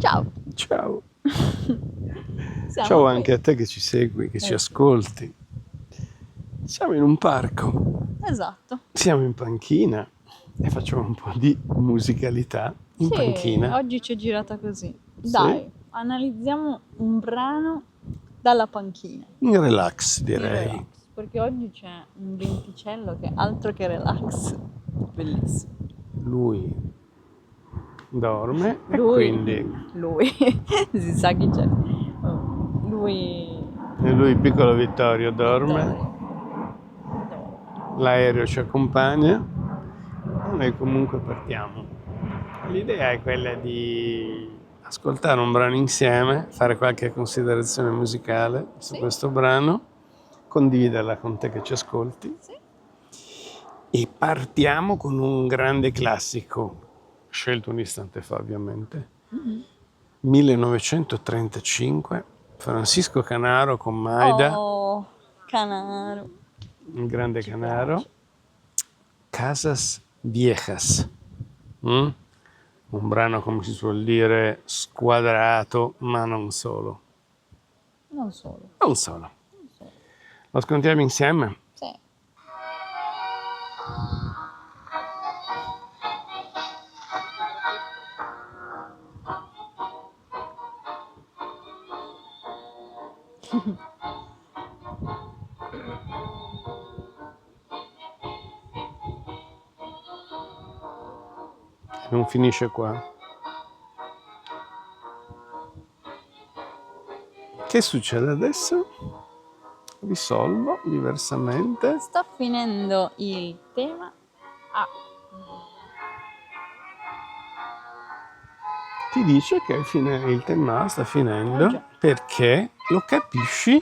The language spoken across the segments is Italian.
Ciao. Ciao. Siamo Ciao qui. anche a te che ci segui, che ci ascolti. Siamo in un parco, Esatto. siamo in panchina e facciamo un po' di musicalità in Sì, panchina. oggi ci è girata così. Sì. Dai, analizziamo un brano dalla panchina. In relax, In direi. relax, perché oggi c'è un venticello che altro che relax. Bellissimo. Lui dorme e Lui, quindi si sa chi c'è. Lui e lui, piccolo Vittorio, dorme, dorme. l'aereo ci accompagna e noi comunque partiamo. L'idea è quella di ascoltare un brano insieme, fare qualche considerazione musicale su Sì. questo brano, condividerla con te che ci ascolti. Sì. E partiamo con un grande classico, scelto un istante fa ovviamente, 1935, Francisco Canaro con Maida, Oh, Canaro. il grande Ci Canaro, piace. Casas Viejas. Un brano, come si suol dire, squadrato, ma non solo. Non solo. Non solo. Non solo. Lo ascoltiamo insieme? Sì. Non finisce qua. Che succede adesso? Risolvo diversamente. Sta finendo il tema A. Ti dice che il tema sta finendo già. perché lo capisci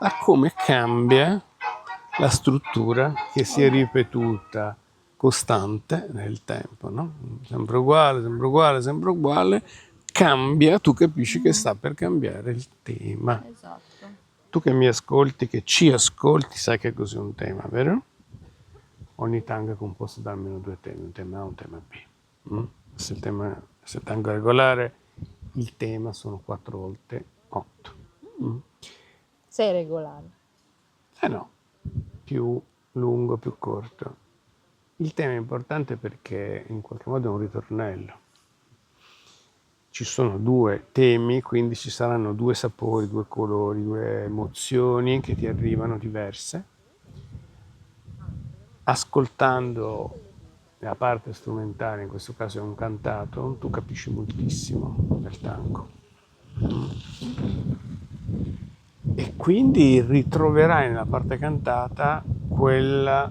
a come cambia la struttura che si è ripetuta costante nel tempo, no? Sempre uguale, sempre uguale, sempre uguale, cambia, tu capisci che sta per cambiare il tema. Esatto. Tu che mi ascolti, che ci ascolti, sai che cos'è un tema, vero? Ogni tango è composto da almeno due temi, un tema A e un tema B. Se il tango è regolare, il tema sono 4 volte 8. Sei regolare. No, più lungo, più corto. Il tema è importante perché in qualche modo è un ritornello. Ci sono due temi, quindi ci saranno due sapori, due colori, due emozioni che ti arrivano diverse. Ascoltando la parte strumentale, in questo caso è un cantato, tu capisci moltissimo del tango. E quindi ritroverai nella parte cantata quella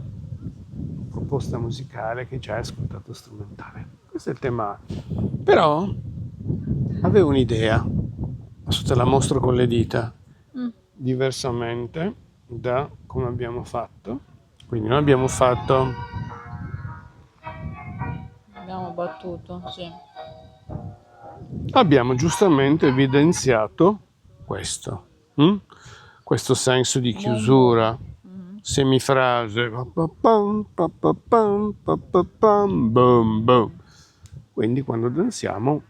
proposta musicale che già hai ascoltato strumentale. Questo è il tema A. Però avevo un'idea, adesso te la mostro con le dita, diversamente da come abbiamo fatto. Quindi noi abbiamo battuto, sì. Abbiamo giustamente evidenziato questo, questo senso di chiusura, semifrase, bum, bum. Quindi quando danziamo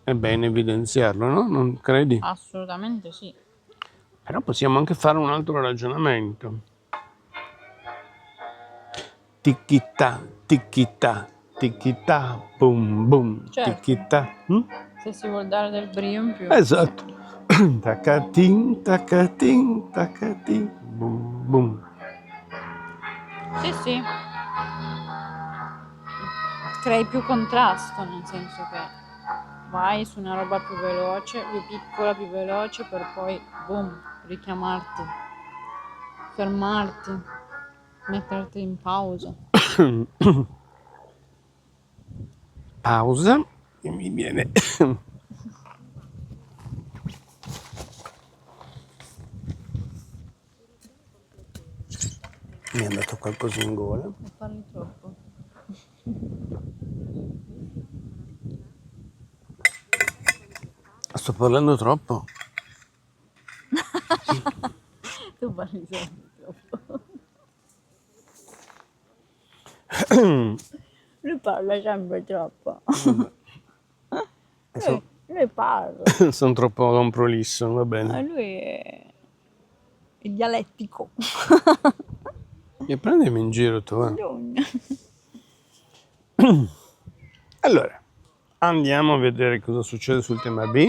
è bene evidenziarlo, no? Non credi? Assolutamente sì. Però possiamo anche fare un altro ragionamento. Ticchita, ticchita, ticchita, boom, boom, Certo. ticchita. Se si vuol dare del brio in più. Esatto. Tacatin, tacatin, tacatin, boom, boom. Sì, sì. Crei più contrasto, nel senso che vai su una roba più veloce, più piccola, più veloce, per poi, boom, richiamarti, fermarti, metterti in pausa. Pausa e mi viene. Mi è andato qualcosa in gola. Non parli troppo. Sto parlando troppo. Tu parli sempre troppo. Lui parla sempre troppo. Adesso Lui parla. Sono troppo prolisso, va bene. Lui è dialettico. E prendimi in giro tu. Madonna. Allora, andiamo a vedere cosa succede sul tema B.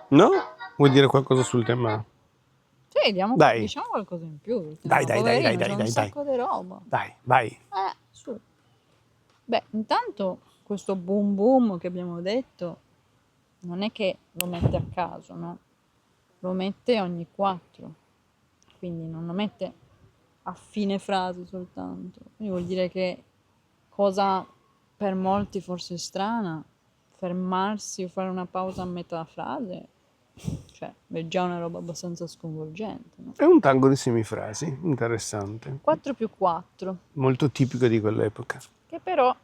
No? Vuoi dire qualcosa sul tema A? Sì, Dai. diciamo qualcosa in più. sul Dai, tema. dai, Poverino, dai, c'è dai, un dai. sacco di roba. Dai, vai. Su. Beh, intanto questo boom boom che abbiamo detto non è che lo mette a caso, no? Lo mette ogni 4, quindi non lo mette a fine frase soltanto. Quindi vuol dire che cosa per molti forse strana, fermarsi o fare una pausa a metà frase, cioè è già una roba abbastanza sconvolgente, no? È un tango di semifrasi, interessante. 4 più 4, Molto tipico di quell'epoca. che però,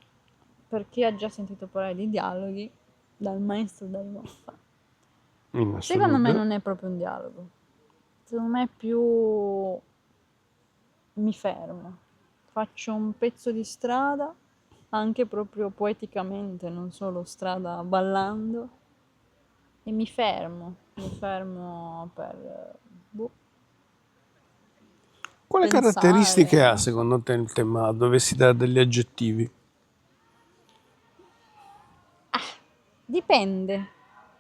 per chi ha già sentito parlare di dialoghi, dal maestro Dal Moffa, In secondo me assoluto. non è proprio un dialogo. Secondo me è più mi fermo, faccio un pezzo di strada, anche proprio poeticamente, non solo strada ballando, e mi fermo per Quale caratteristiche pensare, ha non so. secondo te il tema? Dovessi dare degli aggettivi? Dipende,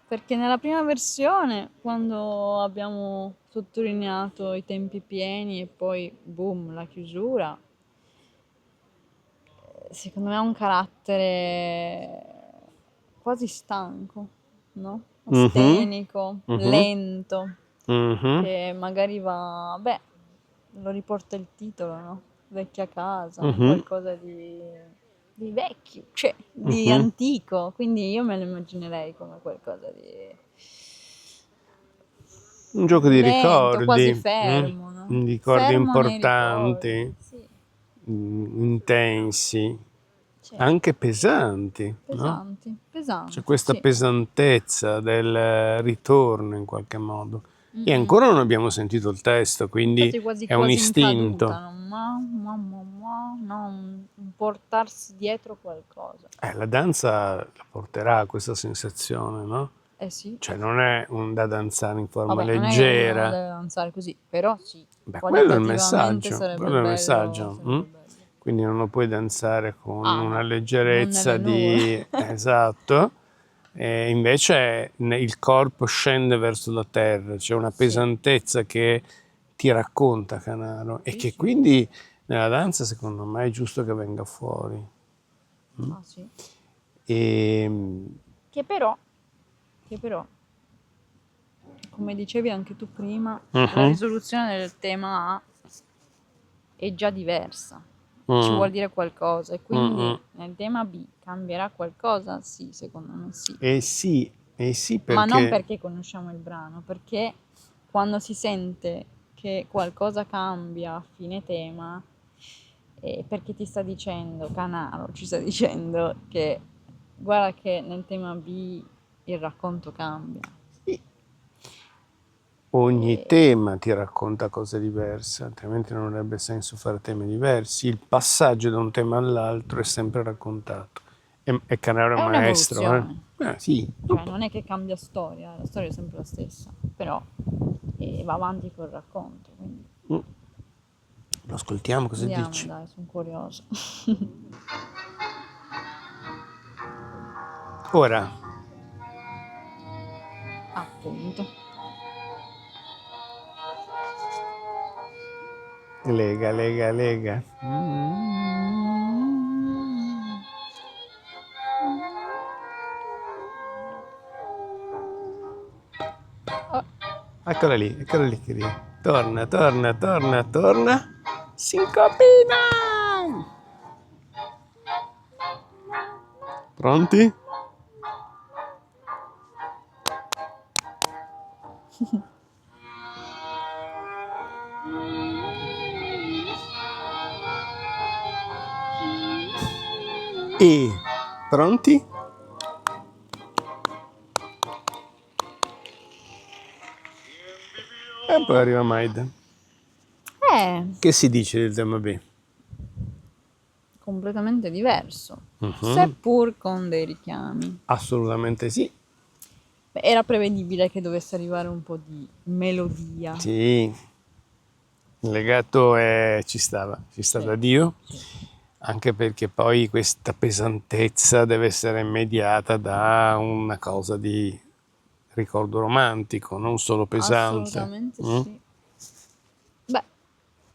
perché nella prima versione, quando abbiamo sottolineato i tempi pieni e poi boom, la chiusura, secondo me ha un carattere quasi stanco, no? Mhm, Astenico, mhm, lento, mhm, che magari va, beh, lo riporta il titolo, no? Vecchia casa, un mhm, qualcosa di vecchio, cioè di mhm. antico, quindi io me lo immaginerei come qualcosa di Un gioco di lento, quasi ricordi, fermo, no? ricordi Fermo nei ricordi, importanti, sì, intensi, sì. anche pesanti, no? Pesanti, C'è pesanti, questa sì. pesantezza del ritorno in qualche modo. E Mm-mm. ancora non abbiamo sentito il testo, quindi Infatti quasi è un quasi in caduta, istinto. no? No? Un portarsi dietro qualcosa. La danza la porterà a questa sensazione, no? Eh sì, Cioè non è un da danzare in forma vabbè, non è che uno leggera. deve danzare così, però sì, Beh, qualitativamente sarebbe quello è il bello, messaggio. sarebbe bello. Quindi non lo puoi danzare con Ah una no, non leggerezza nelle nuvole. di... Esatto. E invece il corpo scende verso la terra, c'è una Sì, pesantezza che ti racconta Canaro e sì, che sì. quindi nella danza secondo me è giusto che venga fuori. Ah sì. E, Che però, che però, come dicevi anche tu prima, la Mhm, risoluzione del tema A è già diversa, ci mm, vuol dire qualcosa e mm, quindi mm. nel tema B cambierà qualcosa? Sì, secondo me sì, Eh sì, ma non perché perché conosciamo il brano, perché quando si sente che qualcosa cambia a fine tema, è perché ti sta dicendo, Canaro ci sta dicendo che guarda che nel tema B il racconto cambia. sì, ogni E- tema ti racconta cose diverse, altrimenti non avrebbe senso fare temi diversi. Il passaggio da un tema all'altro è sempre raccontato. E Canaro è È maestro, eh? un'evoluzione, Sì. cioè non è che cambia storia, la storia è sempre la stessa, però va avanti col racconto, quindi Mm. Lo ascoltiamo, cosa andiamo, dici? dai, sono curiosa. Ora, Appunto. lega, lega, lega. Oh, Eccola lì che lì. Torna, torna, torna, torna. Sincopina! Pronti? E pronti? E poi arriva Maida. eh, Che si dice del tema B? completamente diverso, Mhm. seppur con dei richiami. Assolutamente sì. Beh, era prevedibile che dovesse arrivare un po' di melodia. Sì, il legato ci stava Sì, da Dio, sì. anche perché poi questa pesantezza deve essere mediata da una cosa di ricordo romantico, non solo pesante. Assolutamente Mm? sì. Beh,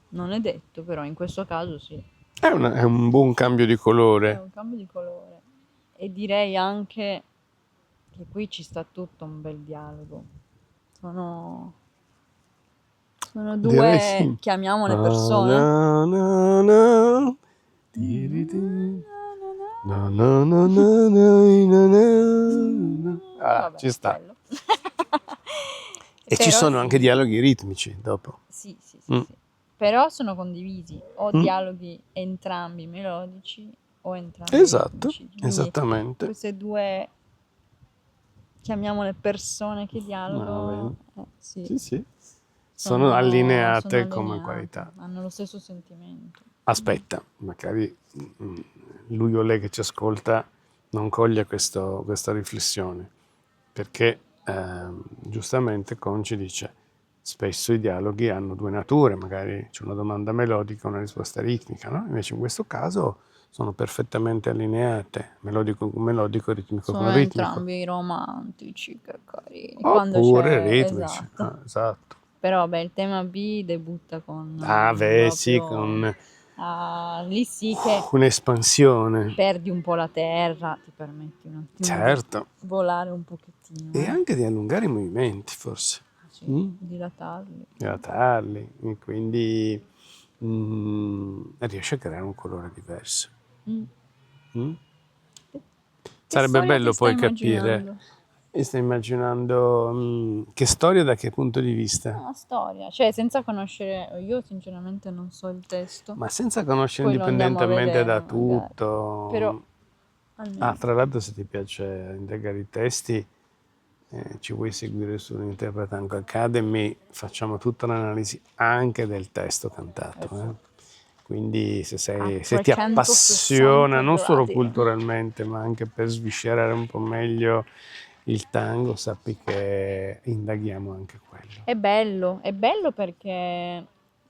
non è detto, però in questo caso sì. È un buon cambio di È colore. un cambio di colore. E direi anche che qui ci sta tutto un bel dialogo. Sono, sono Direi due, sì. chiamiamole Na, persone. na, na, na. Tiriti. Na, na, na, na, na, na, na. Ah, Vabbè, ci sta. bello. E ci Però sono anche sì, dialoghi ritmici dopo. sì, sì, sì, Mm. sì. Però sono condivisi, o Mm. dialoghi entrambi melodici o entrambi Esatto, ritmici. Quindi esattamente. queste due, chiamiamole persone che Va dialogano, bene. sì, Sì, sì. Sono sono allineate come allineate, qualità. hanno lo stesso sentimento. Aspetta, magari mm, lui o lei che ci ascolta non coglie questa riflessione, perché giustamente Conci dice spesso i dialoghi hanno due nature, magari c'è una domanda melodica e una risposta ritmica, no? Invece in questo caso sono perfettamente allineate, melodico con melodico, ritmico con Sono ritmico, entrambi romantici, che carini. Quando oppure c'è, ritmici. esatto. Esatto. Però beh, il tema B debutta con Ah, beh, sì, proprio... con lì sì che un'espansione, perdi un po' la terra, ti permetti un attimo di certo, volare un pochettino, e anche di allungare i movimenti, forse. Sì, Mm? dilatarli. Dilatarli, e quindi riesce a creare un colore diverso. Mm. Mm? Che Sarebbe storia ti bello stai poi capire. immaginando? E stai immaginando che storia da che punto di vista? Una storia, cioè senza conoscere, io sinceramente non so il testo, Ma senza conoscere poi lo andiamo a indipendentemente vedere da magari, tutto. però Ah, almeno, tra l'altro, se ti piace indagare i testi, ci vuoi seguire su Interpretango Academy, facciamo tutta l'analisi anche del testo cantato. sì, Quindi a se ti 360 appassiona non solo gradi. culturalmente, ma anche per sviscerare un po' meglio il tango, sappi che indaghiamo anche quello. È bello perché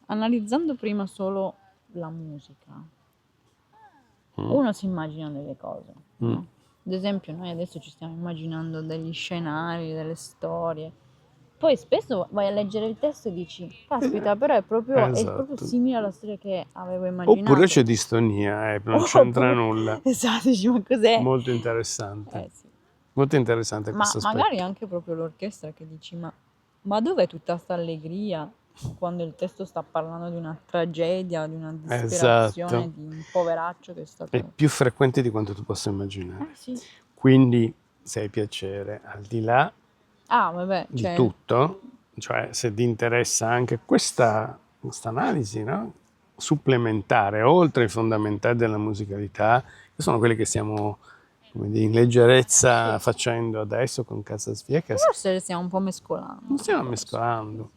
analizzando prima solo la musica, Mm? uno si immagina delle cose, Mm. no? Ad esempio, noi adesso ci stiamo immaginando degli scenari, delle storie. Poi spesso vai a leggere il testo e dici, caspita, però è proprio Esatto. simile alla storia che avevo Oppure immaginato. c'è distonia, non c'entra Oppure, nulla. esatto, dici, ma cos'è? Molto interessante. Sì. Molto interessante Ma questo magari aspetto. anche proprio l'orchestra che dici, ma dov'è tutta sta allegria quando il testo sta parlando di una tragedia, di una Esatto. disperazione, di un poveraccio che è È stato... più frequente di quanto tu possa immaginare. Sì. Quindi, se hai piacere, al di là Ah, vabbè, di cioè, tutto, cioè se ti interessa anche questa analisi, no? Supplementare, oltre ai fondamentali della musicalità, che sono quelli che stiamo, come dire, in leggerezza sì. facendo adesso con Casa Sviecas, Forse le stiamo un po' non mescolando le stiamo cose. mescolando.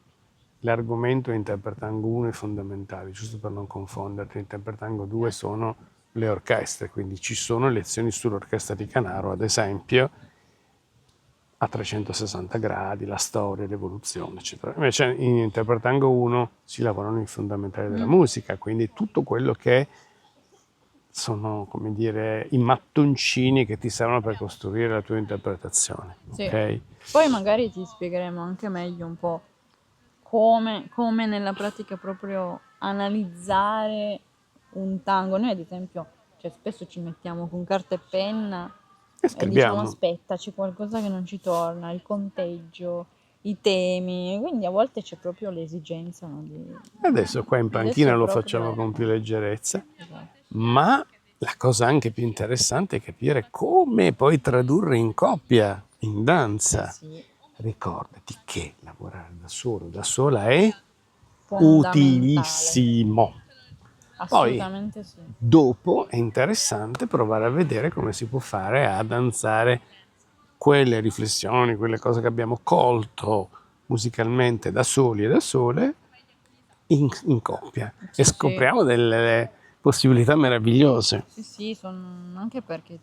L'argomento Interpretango 1 è fondamentale, giusto per non confonderti. Interpretango 2 sono le orchestre, quindi ci sono lezioni sull'orchestra di Canaro, ad esempio, a 360 gradi, la storia, l'evoluzione, eccetera. Invece in Interpretango 1 si lavorano i fondamentali della musica, quindi tutto quello che sono, come dire, i mattoncini che ti servono per costruire la tua interpretazione, Sì. ok? Poi magari ti spiegheremo anche meglio un po' come nella pratica proprio analizzare un tango. Noi ad esempio, cioè, spesso ci mettiamo con carta e penna E e diciamo scriviamo. aspetta, c'è qualcosa che non ci torna, il conteggio, i temi, quindi a volte c'è proprio l'esigenza, no, di... Adesso qua in Adesso panchina è lo proprio, facciamo con più ecco, leggerezza, esatto. ma la cosa anche più interessante è capire come poi tradurre in coppia, in danza. Sì, Ricordati che lavorare da solo, da sola è fondamentale, utilissimo. Poi, assolutamente sì. dopo è interessante provare a vedere come si può fare a danzare quelle riflessioni, quelle cose che abbiamo colto musicalmente da soli e da sole in coppia e Sì, sì. scopriamo possibilità meravigliose. Sì, sono anche perché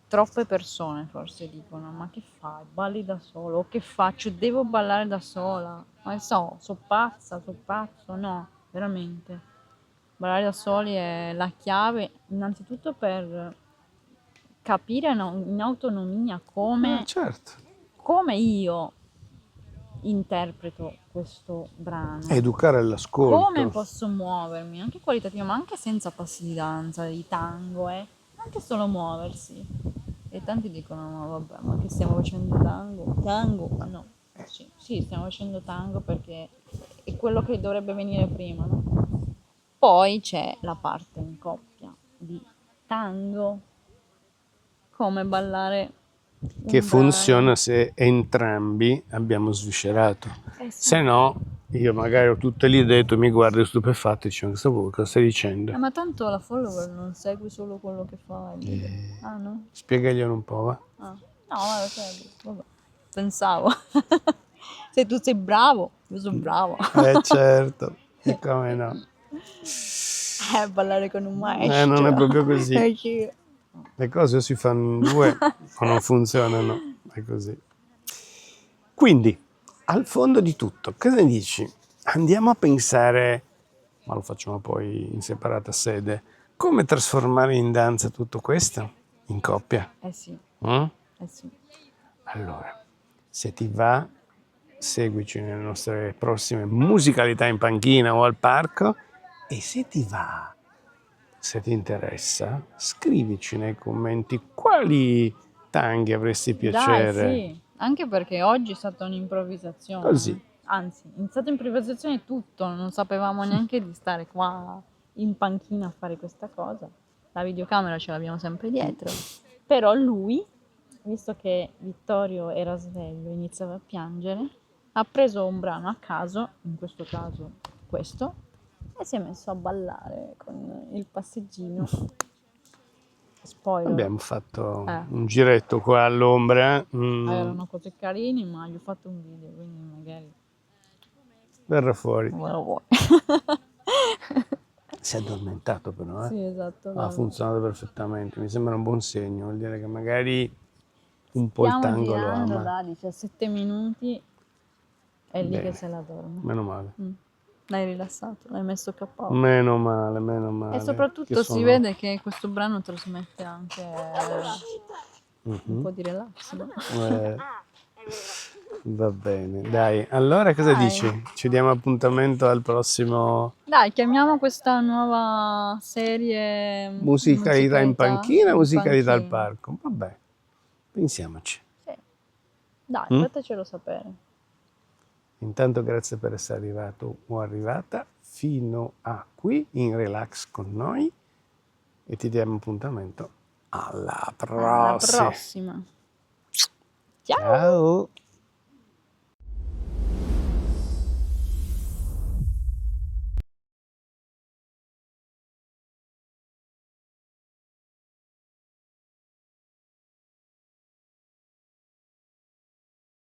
troppe persone forse dicono, ma che fai? Balli da solo? O che faccio? Devo ballare da sola? Ma so pazza, so pazzo? No, veramente. Ballare da soli è la chiave, innanzitutto per capire in autonomia Certo, come io interpreto questo brano, educare come all'ascolto. posso muovermi, anche qualitativo, ma anche senza passi di danza, di tango, anche solo muoversi. E tanti dicono, ma vabbè, ma che stiamo facendo tango? Tango? No, sì, stiamo facendo tango perché è quello che dovrebbe venire prima, no? Poi c'è la parte in coppia di tango, come ballare Che un brano. funziona se entrambi abbiamo sviscerato. Eh sì. Se no, io magari ho tutte lì dentro, mi guardo stupefatto e dico, cosa stai dicendo? Ma tanto la follower non segui solo quello che fai. Ah no? Spiegaglielo un po', va? Ah. No, vabbè. Pensavo. Se tu sei bravo, io sono bravo. Certo, e come no. Ballare con un maestro. Non è proprio così. Sì. Le cose o si fanno in due o non funzionano, è così. Quindi, al fondo di tutto, cosa ne dici? Andiamo a pensare, ma lo facciamo poi in separata sede, come trasformare in danza tutto questo? In coppia? Sì. Mm? Sì. Allora, se ti va, seguici nelle nostre prossime musicalità in panchina o al parco e se ti va, se ti interessa, scrivici nei commenti quali tanghi avresti Dai, piacere. sì, anche perché oggi è stata un'improvvisazione. Così. Anzi, è stata improvvisazione tutto, non sapevamo neanche di stare qua in panchina a fare questa cosa. La videocamera ce l'abbiamo sempre dietro. Però lui, visto che Vittorio era sveglio e iniziava a piangere, ha preso un brano a caso, in questo caso questo, e si è messo a ballare con il passeggino. Spoiler. Abbiamo fatto un giretto qua all'ombra. Erano cose carine, ma gli ho fatto un video, quindi magari Verrà fuori. non lo vuoi. Si è addormentato però, Sì, esatto. Ha funzionato perfettamente, mi sembra un buon segno, vuol dire che magari un po' il Stiamo tango lo girando ama. da 17 minuti, è lì Bene. che se la dorme. Meno male. L'hai rilassato, l'hai messo KO. Meno male. E soprattutto si vede che questo brano trasmette anche un po' di relax, no? Va bene, dai. Allora cosa Dai. dici? Ci diamo appuntamento al prossimo Dai, chiamiamo questa nuova serie musicalità in panchina, musicalità al panchina. parco. Vabbè, pensiamoci. Sì. Dai, fatecelo sapere. Intanto grazie per essere arrivato o arrivata fino a qui in relax con noi e ti diamo appuntamento alla prossima. Alla prossima. Ciao! Ciao.